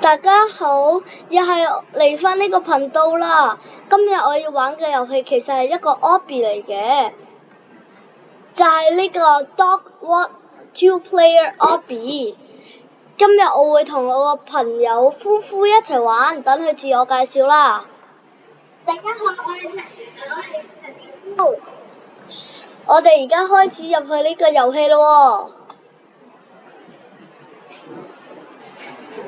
大家好，又係嚟返呢個頻道啦。今日我要玩嘅遊戲其實係一個 obby 嚟嘅，就係呢個 Dog Walk 2-player obby。今日我會同我個朋友夫婦一齊玩，等佢自我介紹啦。大家好，我係陳夫。我哋而家開始入去呢個遊戲咯喎。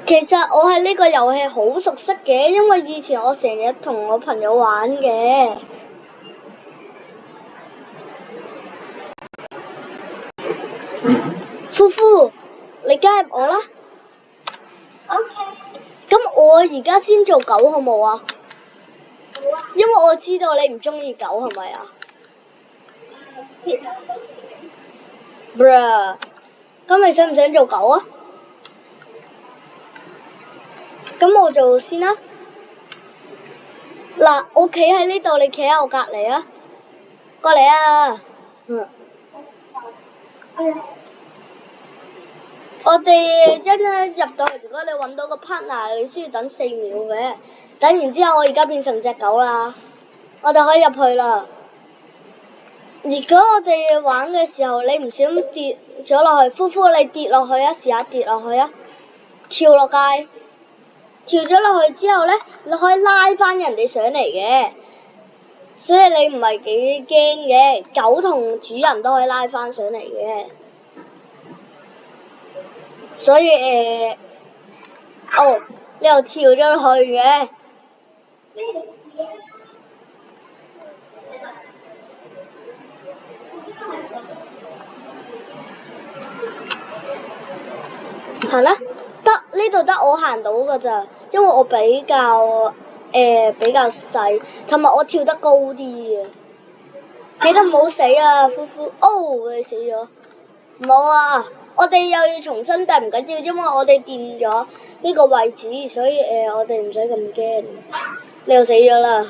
其實我係呢個遊戲好熟悉嘅，因為以前我成日同我朋友玩嘅。夫婦，你加入我啦。OK。咁我而家先做狗好冇啊？好啊。因為我知道你唔中意狗係咪啊？其實我都中意。Bruh，咁你想唔想做狗啊？咁我做先啦。嗱，我企喺呢度，你企喺我隔離啊。過嚟啊！我哋一入到去，如果你揾到個 partner，你需要等4秒嘅。等完之後，我而家變成隻狗啦。我哋可以入去啦。如果我哋玩嘅時候，你唔小心跌咗落去，夫婦你跌落去啊！試下跌落去啊！跳落街。跳咗落去之後呢，你可以拉返人哋上嚟嘅，所以你唔係幾驚嘅。狗同主人都可以拉返上嚟嘅，所以你又跳咗落去嘅。行啦。得呢度得我行到㗎咋，因為我比較細，同埋我跳得高啲嘅。記得唔好死啊，夫婦！你死咗。唔好啊！我哋又要重新，但唔緊要，因為我哋墊咗呢個位置，所以我哋唔使咁驚。你又死咗啦！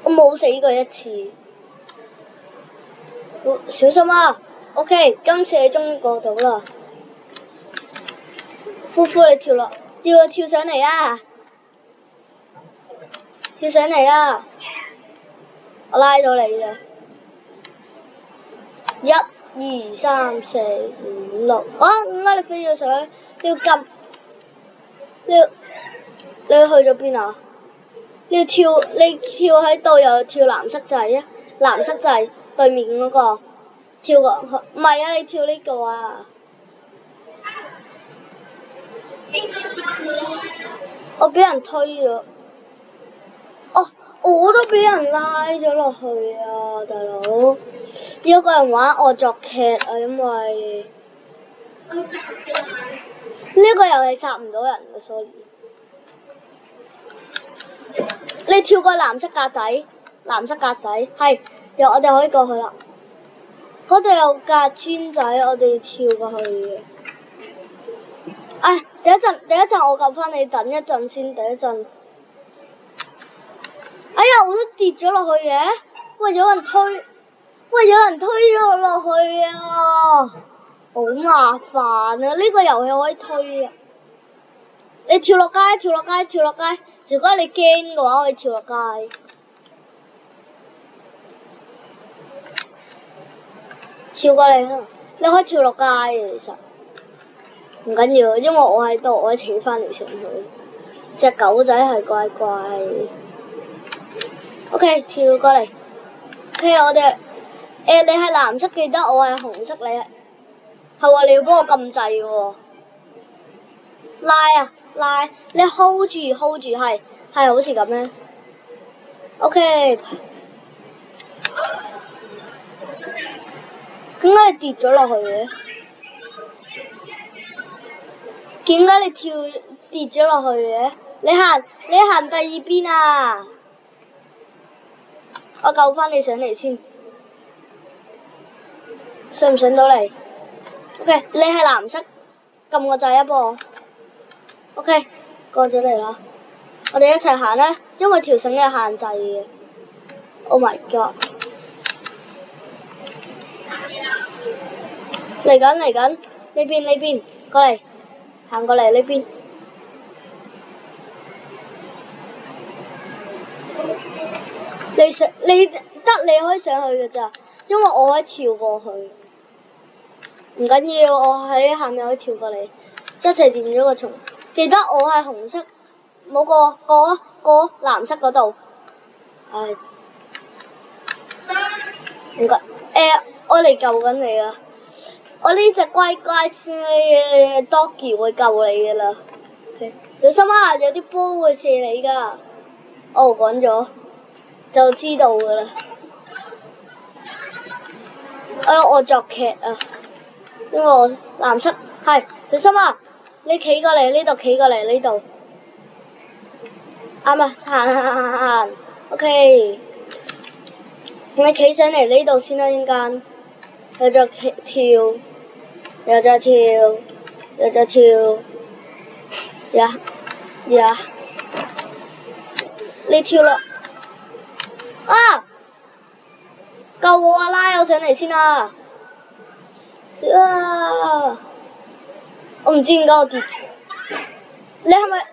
我冇死過一次。小心啊 ！OK， 今次你終於過到啦。夫婦，你跳上嚟啊！跳上嚟啊！我拉到你嘅。1、2、3、4、5、6。點解你飛咗上去？你要撳。你去咗邊啊？你跳喺度又跳藍色掣啊！藍色掣對面嗰個。跳過去。唔係啊！你跳呢個啊！我俾人推咗。我都俾人拉咗落去啊，大佬！有個人玩惡作劇啊，因為呢個遊戲殺唔到人嘅，sorry。你跳過藍色格仔，係，我哋可以過去啦。嗰度有格磚仔，我哋跳過去嘅。等一陣我救返你，等一陣先，等一陣。哎呀，我都跌咗落去嘅。喂，有人推咗我落去啊！好麻煩啊！呢個遊戲可以推啊。你跳落街！如果你驚嘅話，可以跳落街。跳過嚟啊！你可以跳落街嘅，其實唔緊要，因為我喺度，我可以扯返嚟上去。隻狗仔係乖乖。OK， 跳過嚟。OK， 我哋你係藍色，記得我係紅色，你係喎，你要幫我撳掣喎。拉，你 hold 住，係好似咁樣。OK。點解你跌咗落去嘅？點解你跌咗落去嘅？你行第二邊啊！我救返你上嚟先。上唔上到嚟 ？OK， 你係藍色，撳個掣啊，幫我。OK， 過咗嚟啦。我哋一齊行啦，因為條繩有限制嘅。Oh my god！嚟緊，呢邊，過嚟，行過嚟呢邊。你可以上去嘅咋，因為我可以跳過去。唔緊要，我喺下面可以跳過嚟，一齊掂咗個蟲。記得我係紅色，冇過藍色嗰度。唉，唔該。我嚟救緊你啦！我呢隻乖 Doggy 會救你噶啦。Okay. 小心啊！有啲波會射你噶。哦，講咗就知道噶啦。惡作劇啊！因為我藍色係小心啊！你企過嚟呢度，企過嚟呢度。啱啊！行。OK。你企上嚟呢度先啦，陣間。又再跳，又再跳，又再跳，呀！你跳啦！啊！救我啊！拉我上嚟先啊！我唔知點解我跌住。你係咪？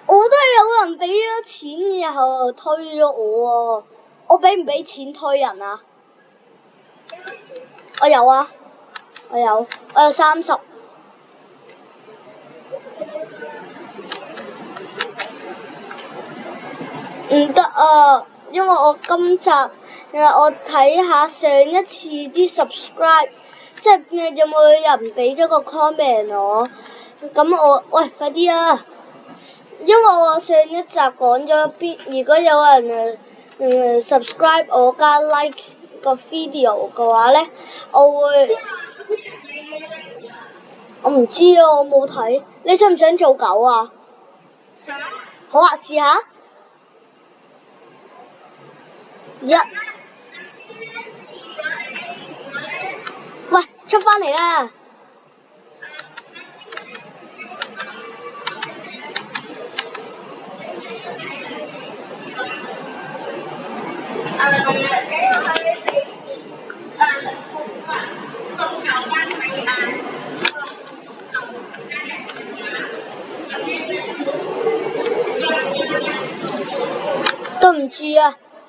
我都係有人俾咗錢，然後推咗我啊！我俾唔俾錢推人啊？我有啊，我有30。唔得啊，因為我今集，我睇下上一次啲 subscribe， 即係有冇人俾咗個 comment 我？咁喂，快啲啊！因為我上一集講咗如果有人subscribe 我加 like 個 video 嘅話咧，我唔知啊，我冇睇。你想唔想做狗啊？好啊，試下。喂，出返嚟啦！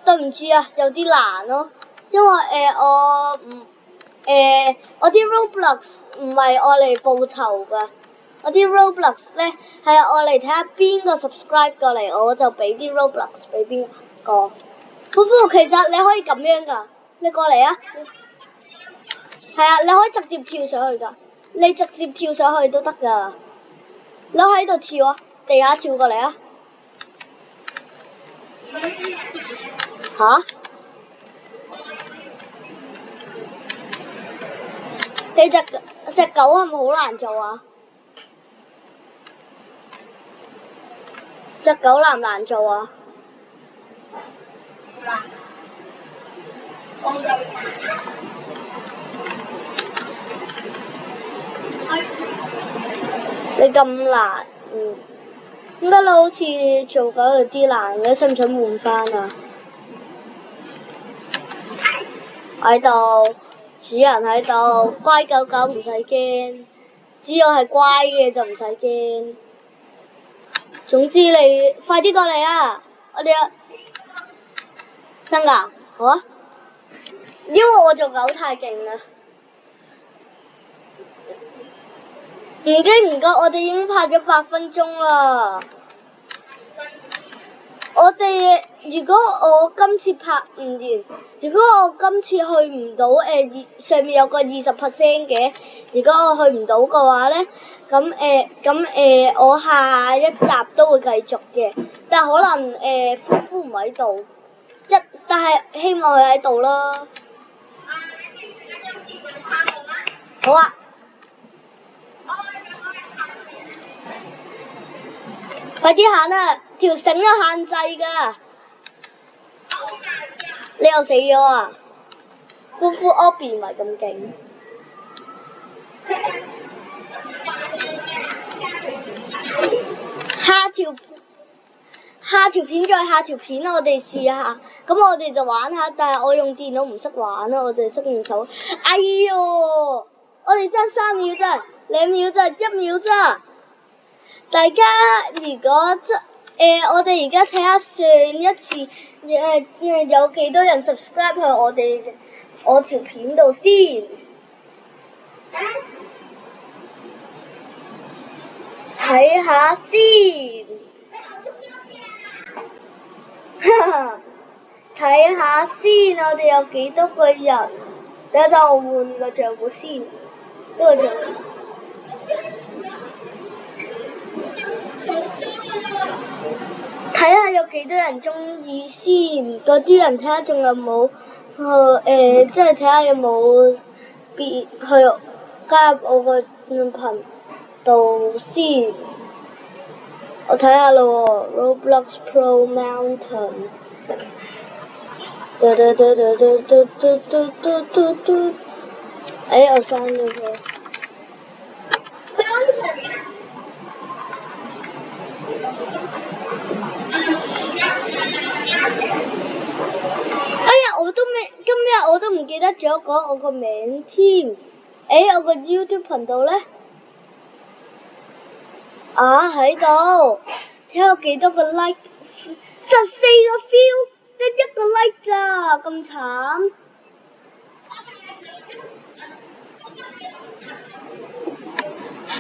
對唔住啊，有啲難咯，因為我啲 Roblox 唔係我嚟報仇㗎，我啲 Roblox 咧係我嚟睇下邊個 subscribe 過嚟，我就俾啲 Roblox 俾邊個。夫婦，其實你可以咁樣㗎，你過嚟啊！係啊，你可以直接跳上去㗎，你直接跳上去都得㗎。你喺度跳啊，地下跳過嚟啊！吓？你隻狗係咪好難做啊？隻狗難唔難做啊？你咁難，點解你好似做狗有啲難嘅？使唔使換返啊？喺度，主人喺度，乖狗狗唔使驚，只要係乖嘅就唔使驚。總之你快啲過嚟啊！我哋真㗎？好啊！因為我做狗太勁啦。唔經唔覺，我哋已經拍咗8分鐘啦。如果我今次拍唔完，如果我今次去唔到上面有個20% 嘅，如果我去唔到嘅話咧，咁我下一集都會繼續嘅，但可能夫婦唔喺度，但係希望佢喺度咯。好啊！快啲行啊！條繩有限制㗎。你又死咗啊！夫婦 Obi 唔係咁勁。下條片再下條片，我哋試下。咁我哋就玩下，但係我用電腦唔識玩啦，我淨係識用手。哎唷！我哋爭3秒咋，2秒咋，1秒咋。大家如果我哋而家睇下上一次有幾多人 subscribe 去我條片度先。睇下先，睇下先，我哋有幾多個人？等一陣我換個賬戶先，呢個賬戶。睇下有幾多人鍾意先，嗰啲人睇下仲有冇即係睇下有冇去加入我個頻道先。我睇下啦喎 ，Roblox Pro Mountain。我刪咗佢。今日我都唔記得咗講我個名添。我個 YouTube 頻道呢？喺度，睇下有幾多個 like， 14個 view， 得1個 like 咋，咁慘。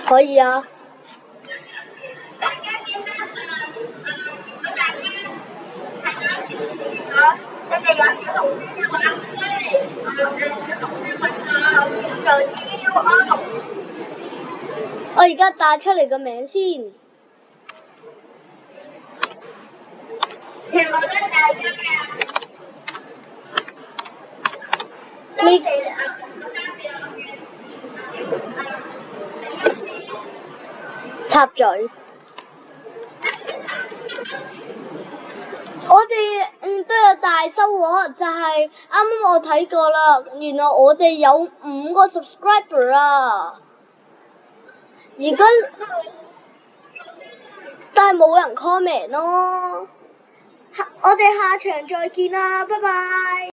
可以啊。你哋有小紅書嘅話，小紅書頻道叫做 TUO。我而家打出嚟個名先。全部都係大家嘅。插嘴。我哋都有大收穫，就係啱啱我睇過啦，原來我哋有5個 subscriber 啊！但係冇人 comment 咯。我哋下場再見啦，拜拜。